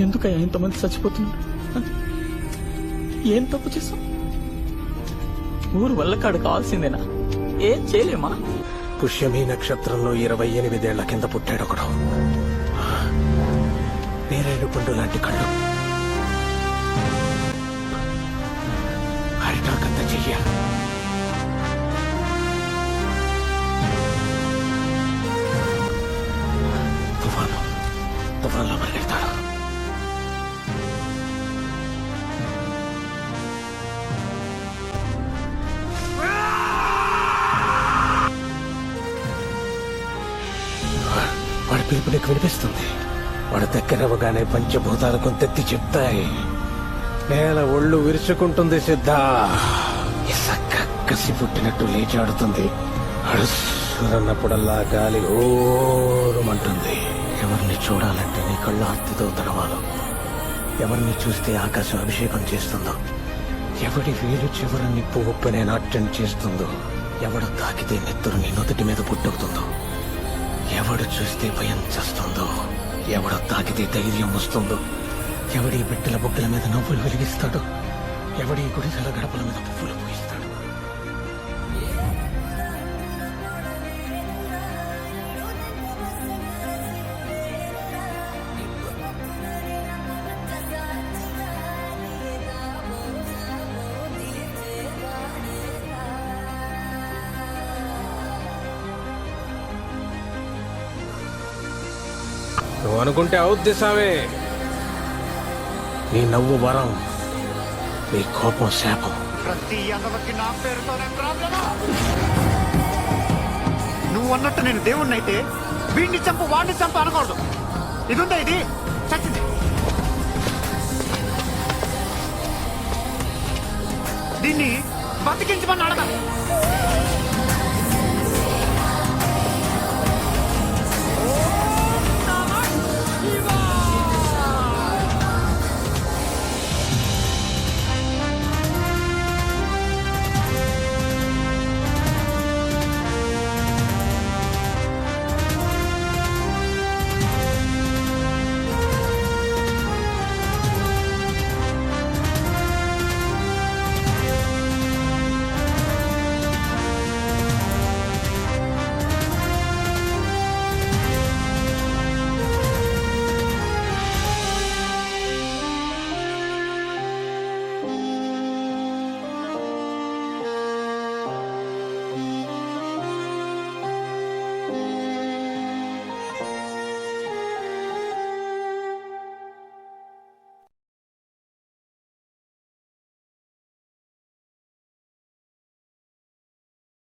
ఎందుకయ్యా ఇంతమంది చచ్చిపోతున్నారు? ఏం తప్పు చేసాం? ఊరు వల్ల కాడు కావాల్సిందేనా? ఏం చేయలేమా? పుష్యమి నక్షత్రంలో 28 ఏళ్ల కింద పుట్టాడొకడు. నేరేడు పండు లాంటి కళ్ళు, అరిటాకంత చెయ్య, తుఫాన్లో పరిగెడతాడు. వాడి పిలుపు నీకు వినిపిస్తుంది. వాడు దగ్గరవగానే పంచభూతాలు కొంతెత్తి చెప్తాయి. నేల ఒళ్ళు విరుచుకుంటుంది. సిద్ధ ఇసక్క కసి పుట్టినట్టు లేచాడుతుంది. అడుసురన్నప్పుడల్లా గాలి ఓరుమంటుంది. ఎవరిని చూడాలంటే నీ కళ్ళు ఆర్తితో తడవాలో, ఎవరిని చూస్తే ఆకాశం అభిషేకం చేస్తుందో, ఎవడి వేలు చివర నిప్పు ఉప్పనే నాట్యం చేస్తుందో, ఎవడు తాకితే నెత్తురు నీ నుదుటి మీద పుట్టుకుతుందో, ఎవడు చూస్తే భయం చేస్తుందో, ఎవడు తాకితే ధైర్యం వస్తుందో, ఎవడి బిడ్డల బొగ్గల మీద నవ్వులు వెలిగిస్తాడో, ఎవడి గుడిసెల గడపల మీద పువ్వులు పూయిస్తాడు. నువ్వు అనుకుంటే అవుద్ది సామే. నీ నవ్వు వరం, నీ కోపం శాపం. ప్రతి అన్నవకి నా పేరుతోనే ప్రాబ్లమా? నువ్వు అన్నట్టు నేను దేవుణ్ణైతే వీడిని చంపు వాడిని చంపు అనకూడదు. ఇది ఉందా? ఇది చచ్చింది. దీన్ని బతికించమని అడగాలి.